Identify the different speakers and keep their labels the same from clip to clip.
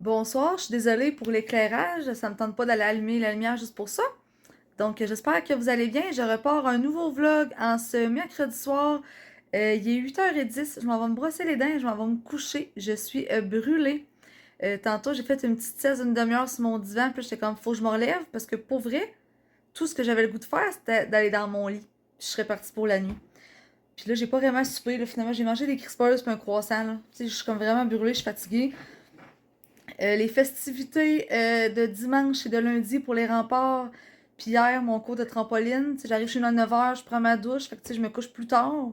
Speaker 1: Bonsoir, je suis désolée pour l'éclairage, ça me tente pas d'aller allumer la lumière juste pour ça. Donc j'espère que vous allez bien. Je repars un nouveau vlog en ce mercredi soir. Il est 8h10, je m'en vais me brosser les dents, je m'en vais me coucher. Je suis brûlée. Tantôt j'ai fait une petite sieste d'une demi-heure sur mon divan, puis j'étais comme faut que je me relève parce que pour vrai, tout ce que j'avais le goût de faire c'était d'aller dans mon lit. Puis je serais partie pour la nuit. Puis là j'ai pas vraiment soupé, là, finalement j'ai mangé des crispers puis un croissant là. Tu sais, je suis comme vraiment brûlée, je suis fatiguée. Les festivités de dimanche et de lundi pour les remparts. Puis hier, mon cours de trampoline. J'arrive chez nous à 9h, je prends ma douche, fait que je me couche plus tard.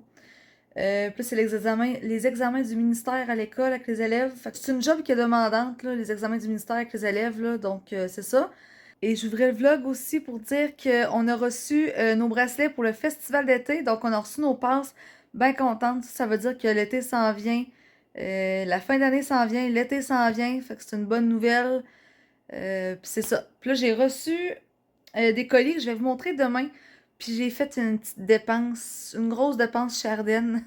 Speaker 1: Puis là, c'est les examens du ministère à l'école avec les élèves. Fait que c'est une job qui est demandante, là, les examens du ministère avec les élèves, là, donc c'est ça. Et j'ouvrais le vlog aussi pour dire qu'on a reçu nos bracelets pour le festival d'été. Donc, on a reçu nos passes. Bien contente. Ça veut dire que l'été s'en vient. La fin d'année s'en vient. L'été s'en vient. Fait que c'est une bonne nouvelle. Puis c'est ça. Puis là, j'ai reçu des colis que je vais vous montrer demain. Puis j'ai fait une petite dépense, une grosse dépense chez Ardennes.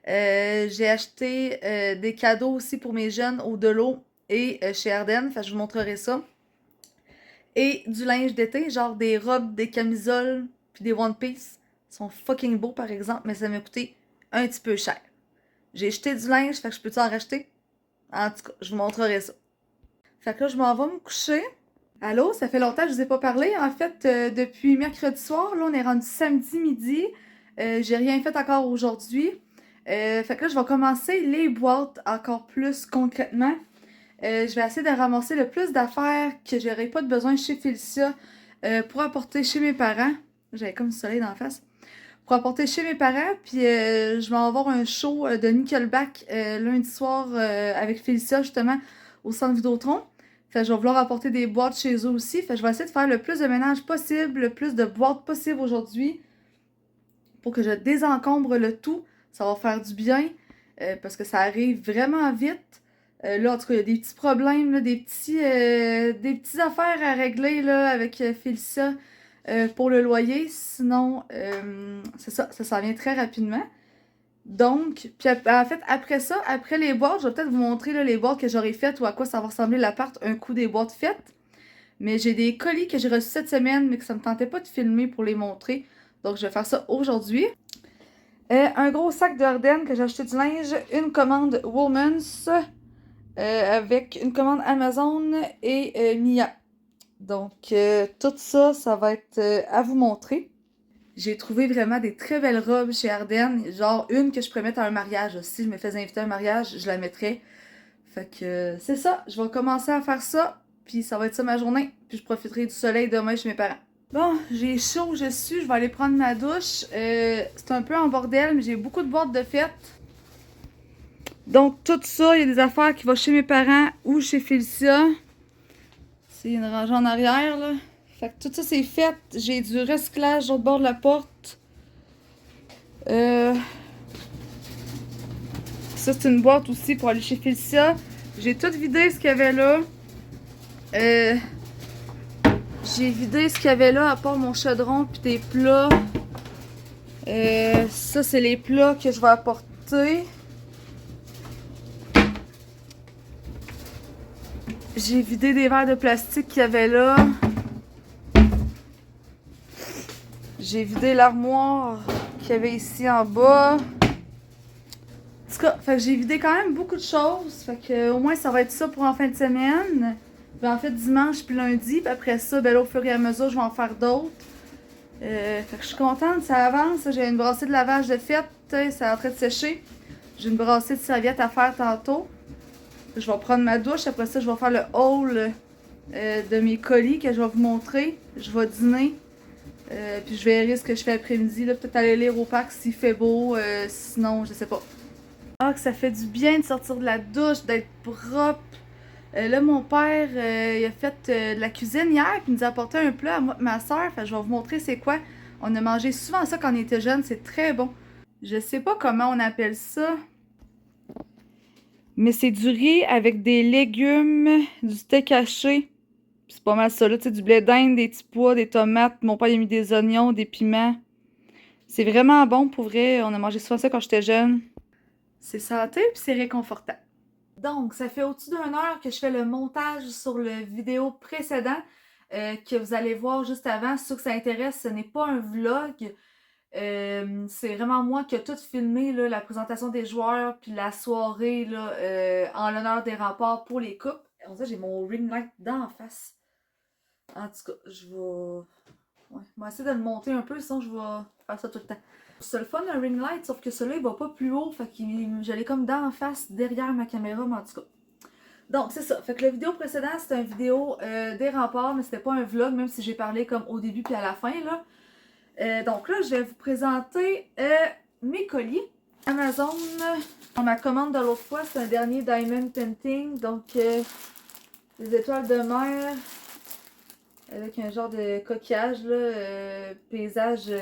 Speaker 1: J'ai acheté des cadeaux aussi pour mes jeunes au Delot et chez Ardennes. Fait que je vous montrerai ça. Et du linge d'été, genre des robes, des camisoles, puis des One Piece. Ils sont fucking beaux par exemple, mais ça m'a coûté un petit peu cher. J'ai jeté du linge, fait que je peux-tu en racheter? En tout cas, je vous montrerai ça. Fait que là, je m'en vais me coucher. Allô, ça fait longtemps que je vous ai pas parlé. En fait, depuis mercredi soir, là, on est rendu samedi midi. J'ai rien fait encore aujourd'hui. Fait que là, je vais commencer les boîtes encore plus concrètement. Je vais essayer de ramasser le plus d'affaires que j'aurais pas de besoin chez Félicia pour apporter chez mes parents. J'avais comme du soleil dans la face. Pour apporter chez mes parents, puis je vais avoir un show de Nickelback lundi soir avec Félicia justement au centre Vidéotron. Fait que je vais vouloir apporter des boîtes chez eux aussi. Fait que je vais essayer de faire le plus de ménage possible, le plus de boîtes possible aujourd'hui pour que je désencombre le tout. Ça va faire du bien parce que ça arrive vraiment vite. Là, en tout cas, il y a des petits problèmes, là, des petits affaires à régler là, avec Félicia pour le loyer. Sinon, c'est ça, ça s'en vient très rapidement. Donc, puis en fait, après ça, après les boîtes, je vais peut-être vous montrer là, les boîtes que j'aurais faites ou à quoi ça va ressembler l'appart un coup des boîtes faites. Mais j'ai des colis que j'ai reçus cette semaine, mais que ça me tentait pas de filmer pour les montrer. Donc, je vais faire ça aujourd'hui. Un gros sac d'Ardennes que j'ai acheté du linge, une commande Woolmans avec une commande Amazon et Mia. Donc, tout ça, ça va être à vous montrer. J'ai trouvé vraiment des très belles robes chez Ardennes. Genre une que je pourrais mettre à un mariage. Si je me faisais inviter à un mariage, je la mettrais. Fait que c'est ça. Je vais commencer à faire ça. Puis ça va être ça ma journée. Puis je profiterai du soleil demain chez mes parents. Bon, j'ai chaud, je suis. Je vais aller prendre ma douche. C'est un peu en bordel, mais j'ai beaucoup de boîtes de fête. Donc tout ça, il y a des affaires qui vont chez mes parents ou chez Félicia. C'est une rangée en arrière, là. Fait que tout ça, c'est fait. J'ai du recyclage au bord de la porte. Ça, c'est une boîte aussi pour aller chez Félicia. J'ai tout vidé ce qu'il y avait là. J'ai vidé ce qu'il y avait là, à part mon chaudron puis des plats. Ça, c'est les plats que je vais apporter. J'ai vidé des verres de plastique qu'il y avait là. J'ai vidé l'armoire qu'il y avait ici en bas. En tout cas, fait que j'ai vidé quand même beaucoup de choses. Fait que au moins ça va être ça pour en fin de semaine. Ben, en fait dimanche puis lundi. Puis après ça, ben là, au fur et à mesure, je vais en faire d'autres. Fait que je suis contente, ça avance. J'ai une brassée de lavage de fête, c'est en train de sécher. J'ai une brassée de serviettes à faire tantôt. Je vais prendre ma douche, après ça je vais faire le haul de mes colis que je vais vous montrer. Je vais dîner. Puis je verrai ce que je fais après-midi. Peut-être aller lire au parc s'il fait beau. Sinon, je sais pas. Ah, que ça fait du bien de sortir de la douche, d'être propre. Là, mon père, il a fait de la cuisine hier, puis il nous a apporté un plat à moi et ma soeur. Fait que je vais vous montrer c'est quoi. On a mangé souvent ça quand on était jeunes, c'est très bon. Je sais pas comment on appelle ça. Mais c'est du riz avec des légumes, du steak haché. C'est pas mal ça, là, tu sais, du blé d'Inde, des petits pois, des tomates. Mon père il a mis des oignons, des piments. C'est vraiment bon, pour vrai. On a mangé souvent ça quand j'étais jeune. C'est santé, puis c'est réconfortant. Donc, ça fait au-dessus d'une heure que je fais le montage sur le vidéo précédent que vous allez voir juste avant. Ceux que ça intéresse, ce n'est pas un vlog. C'est vraiment moi qui ai tout filmé, là, la présentation des joueurs, puis la soirée là, en l'honneur des remparts pour les coupes. On dirait que j'ai mon ring light d'en face. En tout cas, je vais... Ouais, je vais essayer de le monter un peu, sinon je vais faire ça tout le temps. C'est le fun un ring light, sauf que celui-là il va pas plus haut, fait que j'allais comme d'en face derrière ma caméra, mais en tout cas. Donc c'est ça, fait que la vidéo précédente c'était une vidéo des remparts, mais c'était pas un vlog, même si j'ai parlé comme au début puis à la fin là. Donc là je vais vous présenter mes colis. Amazon, ma commande de l'autre fois c'est un dernier Diamond Painting, donc les étoiles de mer avec un genre de coquillage là, paysage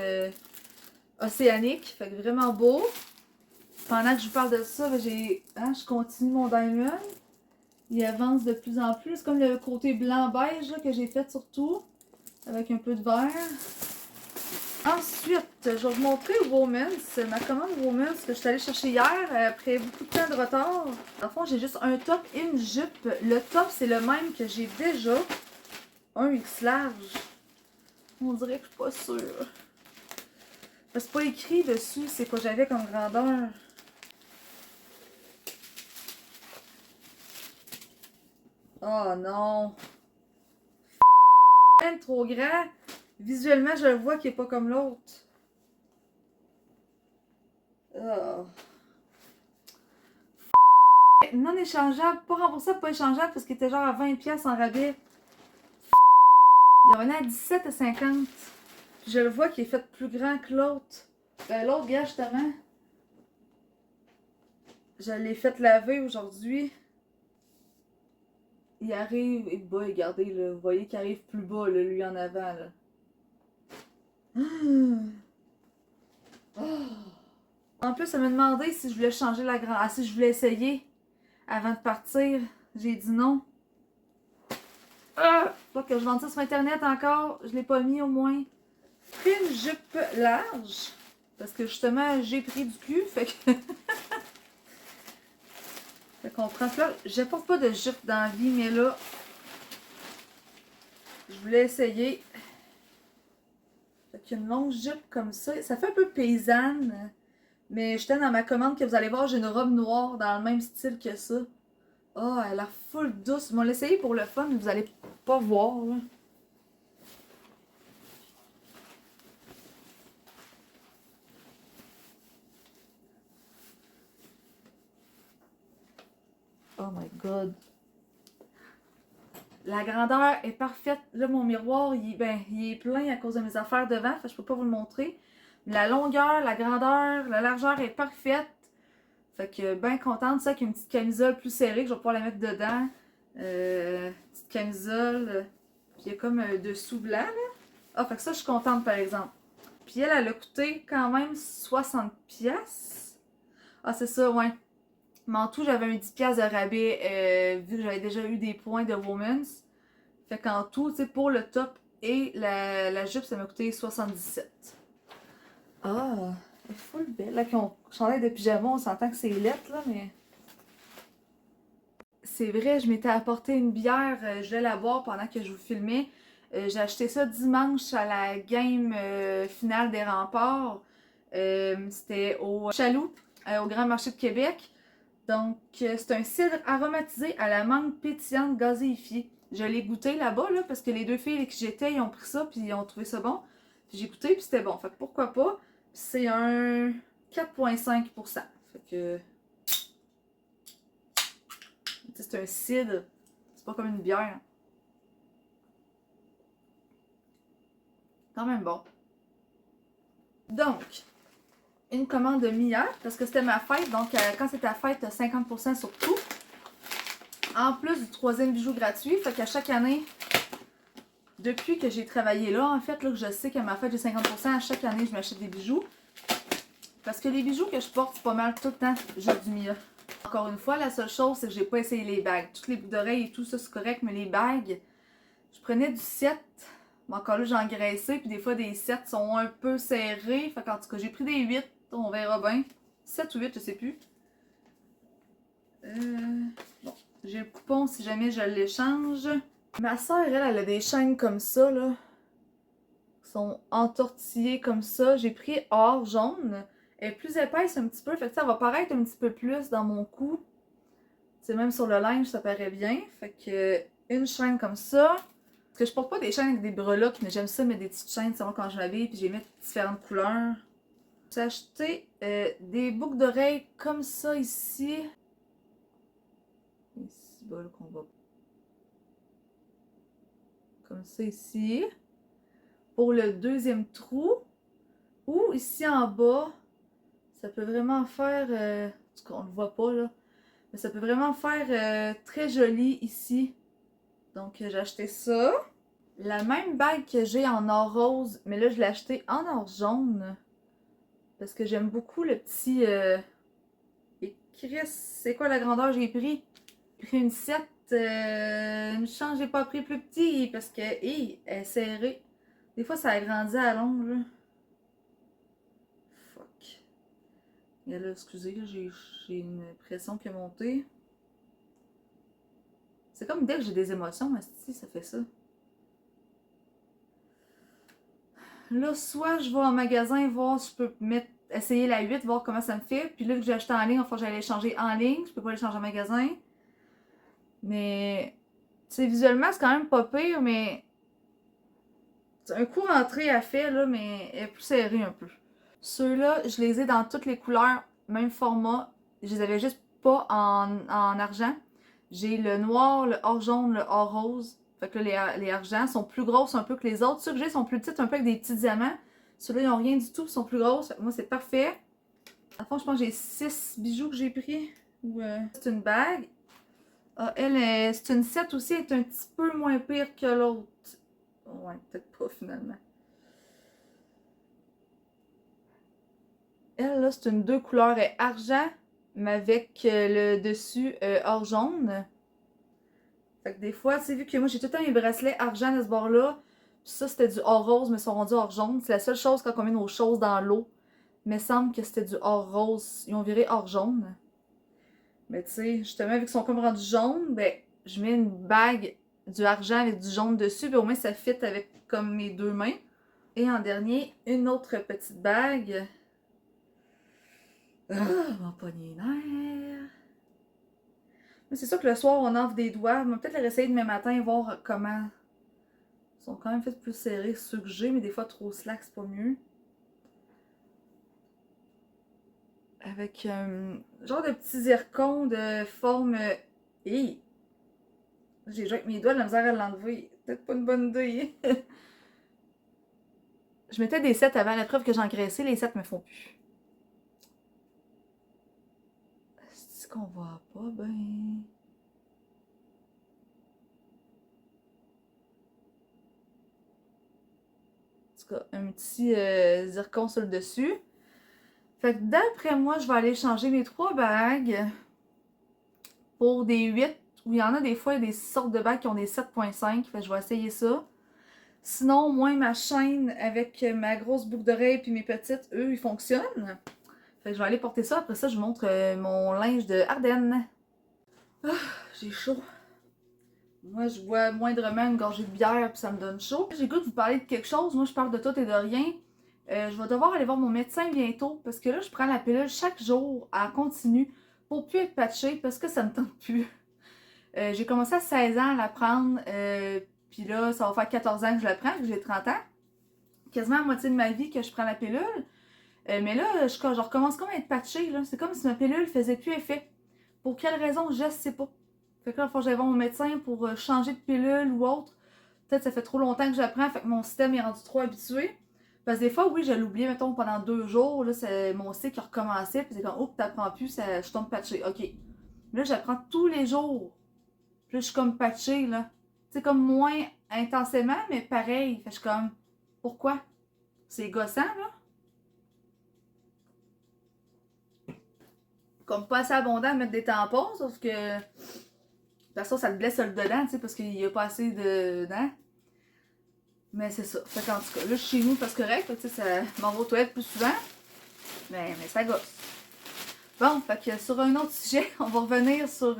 Speaker 1: océanique, fait que vraiment beau. Pendant que je vous parle de ça, ben, je continue mon diamond. Il avance de plus en plus. C'est comme le côté blanc-beige que j'ai fait surtout, avec un peu de vert. Ensuite, je vais vous montrer Women's, ma commande Women's que je suis allée chercher hier après beaucoup de temps de retard. En fond, j'ai juste un top et une jupe. Le top, c'est le même que j'ai déjà. Un X large. On dirait que je suis pas sûre. C'est pas écrit dessus, c'est quoi j'avais comme grandeur. Oh non. Trop grand. Visuellement, je le vois qu'il est pas comme l'autre. Oh. Non échangeable, pas remboursable, pas échangeable parce qu'il était genre à 20$ en rabais. Il revenait à 17,50$. Je le vois qu'il est fait plus grand que l'autre. L'autre, gars, justement, je l'ai fait laver aujourd'hui. Il arrive, et bas, regardez, là, vous voyez qu'il arrive plus bas, là, lui en avant. Là. Oh. En plus, elle m'a demandé si je voulais changer la grande. Ah, si je voulais essayer avant de partir. J'ai dit non. Faut que je vende ça sur internet encore. Je l'ai pas mis au moins. J'ai pris une jupe large. Parce que justement, j'ai pris du cul. Fait que. Fait qu'on prend ça. Je porte pas de jupe dans la vie, mais là. Je voulais essayer. Fait qu'une longue jupe comme ça. Ça fait un peu paysanne. Mais j'étais dans ma commande que vous allez voir, j'ai une robe noire dans le même style que ça. Oh, elle a l'air full douce. Moi, l'essayer pour le fun, vous allez pas voir. Là. Oh my god. La grandeur est parfaite. Là, mon miroir, il est plein à cause de mes affaires devant. Fait que je peux pas vous le montrer. Mais la longueur, la grandeur, la largeur est parfaite. Fait que bien contente de ça avec une petite camisole plus serrée que je vais pouvoir la mettre dedans. Petite camisole. Puis il y a comme un dessous blanc là. Ah, fait que ça, je suis contente par exemple. Puis elle a coûté quand même 60$. Ah, c'est ça, ouais. Mais en tout, j'avais un 10$ de rabais vu que j'avais déjà eu des points de Women's. Fait qu'en tout, tu sais, pour le top et la jupe, ça m'a coûté 77$. Ah, elle est full belle. Là, qu'on chandail de pyjama, on s'entend que c'est lettre, là, mais... C'est vrai, je m'étais apporté une bière, je vais la boire pendant que je vous filmais. J'ai acheté ça dimanche à la game finale des remparts. C'était au Chaloup, au Grand Marché de Québec. Donc, c'est un cidre aromatisé à la mangue pétillante gazéifiée. Je l'ai goûté là-bas, là, parce que les deux filles avec qui j'étais, ils ont pris ça, puis ils ont trouvé ça bon. Puis j'ai goûté, puis c'était bon. Fait que pourquoi pas. C'est un 4,5%. Fait que... C'est un cidre. C'est pas comme une bière. Quand même bon. Donc, une commande de hier, parce que c'était ma fête. Donc, quand c'est ta fête, t'as 50% sur tout. En plus du troisième bijou gratuit. Fait qu'à chaque année, depuis que j'ai travaillé là, en fait, là, que je sais qu'à ma fête, j'ai 50%, à chaque année, je m'achète des bijoux. Parce que les bijoux que je porte, c'est pas mal tout le temps, j'ai du Mia. Encore une fois, la seule chose, c'est que j'ai pas essayé les bagues. Toutes les boucles d'oreilles et tout ça, c'est correct, mais les bagues, je prenais du 7. Mais encore là, j'ai engraissé, puis des fois, des 7 sont un peu serrés. Fait qu'en tout cas, j'ai pris des 8, on verra bien. 7 ou 8, je sais plus. Bon, j'ai le coupon si jamais je l'échange. Ma soeur, elle a des chaînes comme ça, là. Qui sont entortillées comme ça. J'ai pris or jaune. Elle est plus épaisse un petit peu, fait que ça va paraître un petit peu plus dans mon cou. C'est même sur le linge, ça paraît bien. Fait que une chaîne comme ça. Parce que je porte pas des chaînes avec des breloques, mais j'aime ça mettre des petites chaînes selon quand je m'habille, puis je les mets de différentes couleurs. J'ai acheté des boucles d'oreilles comme ça ici. Ici, bas, là, qu'on va. Comme ça ici. Pour le deuxième trou. Ou ici en bas. Ça peut vraiment faire. En tout cas, on le voit pas là. Mais ça peut vraiment faire très joli ici. Donc j'ai acheté ça. La même bague que j'ai en or rose, mais là je l'ai acheté en or jaune. Parce que j'aime beaucoup le petit. Et Chris, c'est quoi la grandeur j'ai pris? J'ai pris une 7. Une chance, j'ai pas pris plus petit parce que, hey, elle est serrée. Des fois, ça agrandit à longue, là. Fuck. Et là, excusez, là, j'ai une pression qui est montée. C'est comme dès que j'ai des émotions, asti, ça fait ça. Là, soit je vais en magasin voir si je peux essayer la 8, voir comment ça me fait. Puis là, que j'ai acheté en ligne, il faut que j'aille les changer en ligne. Je peux pas les changer en magasin. Mais, tu sais, visuellement, c'est quand même pas pire, mais c'est un coup rentré à fait, là, mais elle est plus serrée un peu. Ceux-là, je les ai dans toutes les couleurs, même format. Je les avais juste pas en argent. J'ai le noir, le or jaune, le or rose. Fait que là, les argents sont plus grosses un peu que les autres. Ceux que j'ai sont plus petites, un peu avec des petits diamants. Ceux-là, ils n'ont rien du tout, ils sont plus grosses. Fait que moi, c'est parfait. À fond, je pense que j'ai 6 bijoux que j'ai pris. C'est une bague. Ah, elle, c'est une 7 aussi, elle est un petit peu moins pire que l'autre. Ouais, peut-être pas finalement. Elle, là, c'est une 2 couleurs argent, mais avec le dessus or jaune. Fait que des fois, tu sais, vu que moi j'ai tout le temps mes bracelets argent de ce bord-là, puis ça c'était du or rose, mais ils sont rendus or jaune. C'est la seule chose quand on met nos choses dans l'eau. Mais il semble que c'était du or rose. Ils ont viré or jaune. Mais tu sais, justement, vu qu'ils sont comme rendus jaunes, ben, je mets une bague du argent avec du jaune dessus, puis au moins ça fit avec comme mes deux mains. Et en dernier, une autre petite bague. Ah, mon poignet nerf. Mais c'est sûr que le soir, on offre des doigts. On va peut-être les réessayer demain matin et voir comment. Ils sont quand même faits plus serrés, ceux que j'ai, mais des fois trop slack, c'est pas mieux. Avec genre de petits zircons de forme. Hey! J'ai joué avec mes doigts, de la misère à l'enlever. Peut-être pas une bonne idée. Je mettais des 7 avant, la preuve que j'ai engraissé, les 7 me font plus. Est-ce qu'on voit pas ben? En tout cas, un petit zircon sur le dessus. Fait que d'après moi, je vais aller changer mes 3 bagues pour des 8. Ou il y en a des fois, il y a des sortes de bagues qui ont des 7.5. Fait que je vais essayer ça. Sinon, moi, ma chaîne avec ma grosse boucle d'oreille puis mes petites, eux, ils fonctionnent. Fait que je vais aller porter ça. Après ça, je vous montre mon linge de Ardennes. Ah, j'ai chaud. Moi, je bois moindrement une gorgée de bière puis ça me donne chaud. J'ai goût de vous parler de quelque chose. Moi, je parle de tout et de rien. Je vais devoir aller voir mon médecin bientôt parce que là, je prends la pilule chaque jour à continu pour plus être patchée parce que ça me tente plus. J'ai commencé à 16 ans à la prendre. Puis là, ça va faire 14 ans que je la prends, que j'ai 30 ans. Quasiment la moitié de ma vie que je prends la pilule. Mais là, je recommence comme à être patchée. C'est comme si ma pilule faisait plus effet. Pour quelle raison, je sais pas. Fait que là, il faut que j'aille voir mon médecin pour changer de pilule ou autre. Peut-être que ça fait trop longtemps que j'apprends, fait que mon système est rendu trop habitué. Parce que des fois, oui, je l'oubliais, mettons, pendant 2 jours, là, mon cycle a recommencé, puis c'est comme, oh, t'apprends plus, je tombe patché. Ok. Là, j'apprends tous les jours. Puis là, je suis comme patchée, là. C'est comme moins intensément, mais pareil. Fait que je suis comme, pourquoi? C'est gossant, là. Comme pas assez abondant à mettre des tampons, sauf que. De toute façon, ça te blesse le dedans, tu sais, parce qu'il y a pas assez de dents. Mais c'est ça. Fait qu'en tout cas, là, je suis chez nous parce que correct, tu sais, ça m'envoie aux toilettes plus souvent. Mais ça gosse. Bon, fait que sur un autre sujet, on va revenir sur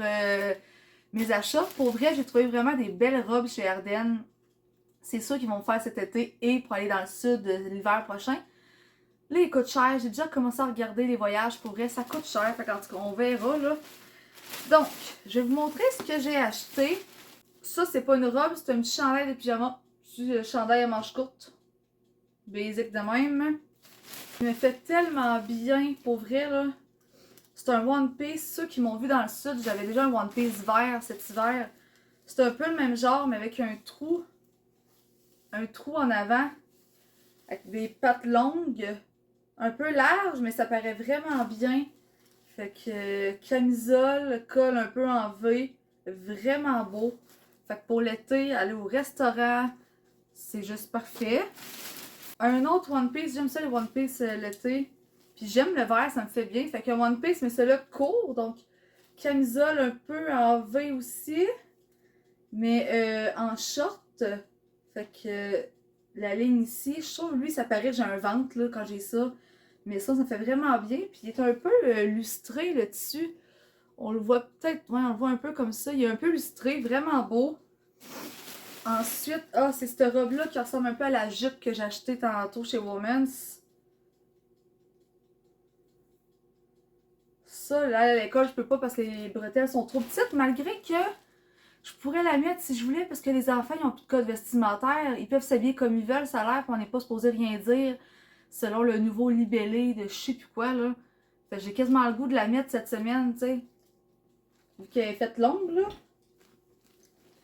Speaker 1: mes achats. Pour vrai, j'ai trouvé vraiment des belles robes chez Ardennes. C'est sûr qu'ils vont me faire cet été et pour aller dans le sud l'hiver prochain. Là, ils coûtent cher. J'ai déjà commencé à regarder les voyages. Pour vrai, ça coûte cher. Fait qu'en tout cas, on verra, là. Donc, je vais vous montrer ce que j'ai acheté. Ça, c'est pas une robe, c'est un petit chandail de pyjama. Petit chandail à manches courtes. Basic de même. Il me fait tellement bien, pour vrai, là. C'est un One Piece. Ceux qui m'ont vu dans le sud, j'avais déjà un One Piece vert cet hiver. C'est un peu le même genre, mais avec un trou. Un trou en avant. Avec des pattes longues. Un peu larges, mais ça paraît vraiment bien. Fait que camisole, col un peu en V. Vraiment beau. Fait que pour l'été, aller au restaurant, c'est juste parfait. Un autre One Piece, j'aime ça les One Piece l'été. Puis j'aime le vert, ça me fait bien. Fait qu'un One Piece, mais celui-là court, donc camisole un peu en V aussi. Mais en short. Fait que la ligne ici, je trouve lui, ça paraît, j'ai un ventre là, quand j'ai ça. Mais ça me fait vraiment bien. Puis il est un peu lustré le tissu. On le voit peut-être, ouais, on le voit un peu comme ça. Il est un peu lustré, vraiment beau. Ensuite, c'est cette robe-là qui ressemble un peu à la jupe que j'ai achetée tantôt chez Women's. Ça, là, à l'école, je peux pas parce que les bretelles sont trop petites, malgré que je pourrais la mettre si je voulais, parce que les enfants, ils ont plus de code vestimentaire. Ils peuvent s'habiller comme ils veulent, ça a l'air qu'on n'est pas supposé rien dire, selon le nouveau libellé de je sais plus quoi, là. Fait que j'ai quasiment le goût de la mettre cette semaine, tu sais. Vu qu'elle est faite longue, là.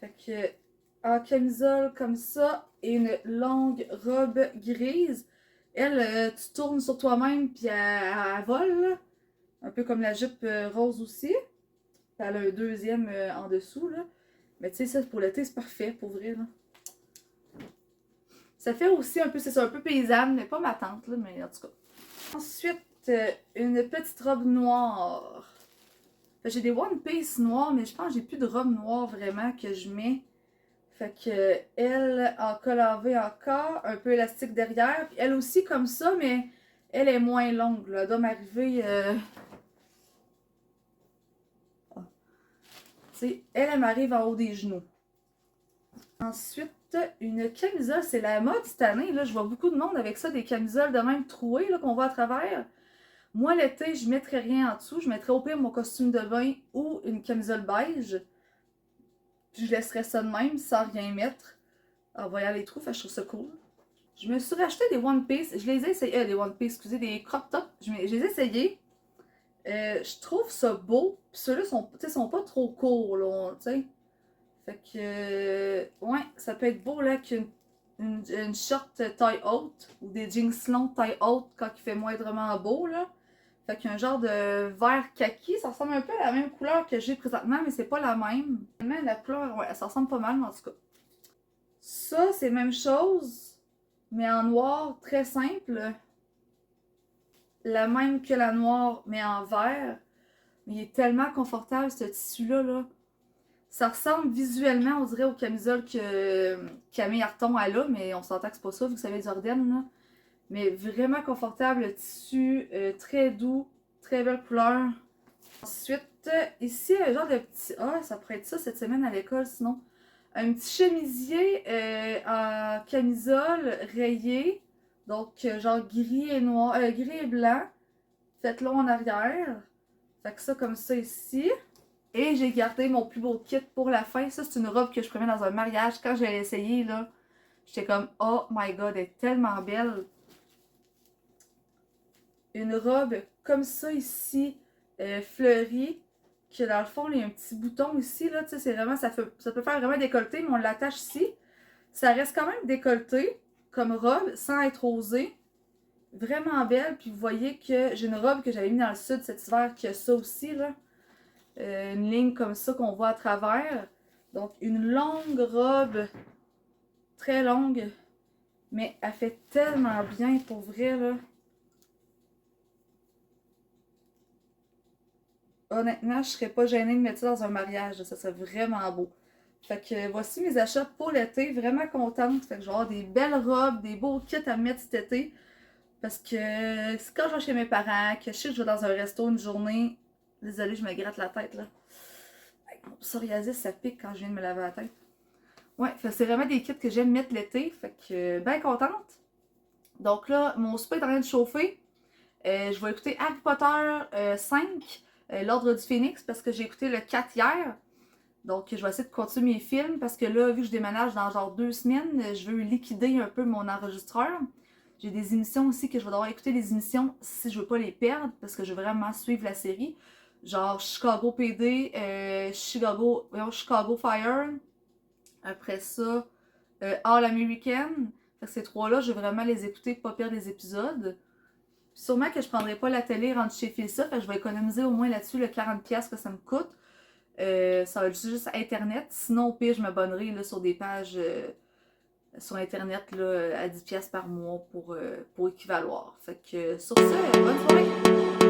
Speaker 1: Fait que, en camisole comme ça, et une longue robe grise. Elle, tu tournes sur toi-même, puis elle vole, là. Un peu comme la jupe rose aussi. Elle a un deuxième en dessous, là. Mais tu sais, ça, pour l'été, c'est parfait, pour vrai, là. Ça fait aussi un peu, c'est ça, un peu paysanne, mais pas ma tante, là, mais en tout cas. Ensuite, une petite robe noire. J'ai des One Piece noirs, mais je pense que j'ai plus de robe noire vraiment que je mets. Fait que elle, en col en V encore, un peu élastique derrière. Puis elle aussi comme ça, mais elle est moins longue, là. Elle doit m'arriver... Tu sais, elle m'arrive en haut des genoux. Ensuite, une camisole, c'est la mode cette année. Là, je vois beaucoup de monde avec ça, des camisoles de même trouées qu'on voit à travers. Moi, l'été, je ne mettrais rien en dessous. Je mettrais au pire mon costume de bain ou une camisole beige. Puis je laisserais ça de même sans rien mettre en voyant les trous. Fait que je trouve ça cool. Je me suis racheté des One Piece. Je les ai essayés. Des One Piece, excusez, des crop tops. Je les ai essayés. Je trouve ça beau. Puis ceux-là sont pas trop courts, là, tu sais. Fait que, ouais, ça peut être beau, là, qu'une une short taille haute ou des jeans longs taille haute quand il fait moindrement beau, là. Fait qu'un genre de vert kaki, ça ressemble un peu à la même couleur que j'ai présentement, mais c'est pas la même. Mais la couleur, ouais, ça ressemble pas mal, en tout cas. Ça, c'est même chose, mais en noir, très simple. La même que la noire, mais en vert. Mais il est tellement confortable, ce tissu-là, là. Ça ressemble visuellement, on dirait, aux camisoles que Camille Arton a là, mais on s'entend que c'est pas ça, vu que ça vient du Ardennes, là. Mais vraiment confortable, le tissu, très doux, très belle couleur. Ensuite, ici, un genre de petit... Ah, ça pourrait être ça cette semaine à l'école, sinon. Un petit chemisier en camisole rayé. Donc, genre gris et noir, gris et blanc. Fait long en arrière. Fait que ça, comme ça ici. Et j'ai gardé mon plus beau kit pour la fin. Ça, c'est une robe que je prenais dans un mariage. Quand je l'ai essayée, là, j'étais comme, oh my god, elle est tellement belle. Une robe comme ça ici, fleurie, que dans le fond, il y a un petit bouton ici, là, tu sais, c'est vraiment, ça peut faire vraiment décolleté, mais on l'attache ici. Ça reste quand même décolleté, comme robe, sans être osé. Vraiment belle, puis vous voyez que j'ai une robe que j'avais mis dans le sud cet hiver, qui a ça aussi, là. Une ligne comme ça qu'on voit à travers. Donc, une longue robe, très longue, mais elle fait tellement bien, pour vrai, là. Honnêtement, je serais pas gênée de mettre ça dans un mariage. Ça serait vraiment beau. Fait que voici mes achats pour l'été. Vraiment contente. Fait que je vais avoir des belles robes, des beaux kits à mettre cet été. Parce que c'est quand je vais chez mes parents, que je sais que je vais dans un resto une journée. Désolée, je me gratte la tête là. Mon psoriasis, ça pique quand je viens de me laver la tête. Ouais, c'est vraiment des kits que j'aime mettre l'été. Fait que, ben contente. Donc là, mon souper est en train de chauffer. Je vais écouter Harry Potter 5, l'Ordre du Phénix, parce que j'ai écouté le 4 hier. Donc, je vais essayer de continuer mes films parce que là, vu que je déménage dans genre 2 semaines, je veux liquider un peu mon enregistreur. J'ai des émissions aussi que je vais devoir écouter des émissions si je veux pas les perdre parce que je veux vraiment suivre la série. Genre Chicago PD, Chicago Fire. Après ça, All American. Fait que ces trois-là, je veux vraiment les écouter, pas perdre les épisodes. Sûrement que je prendrai pas la télé rendu chez Filsa, fait que je vais économiser au moins là-dessus le 40$ que ça me coûte. Ça va être juste Internet. Sinon, au pire, je m'abonnerai là, sur des pages sur Internet là, à 10$ par mois pour équivaloir. Fait que sur ce, bonne soirée!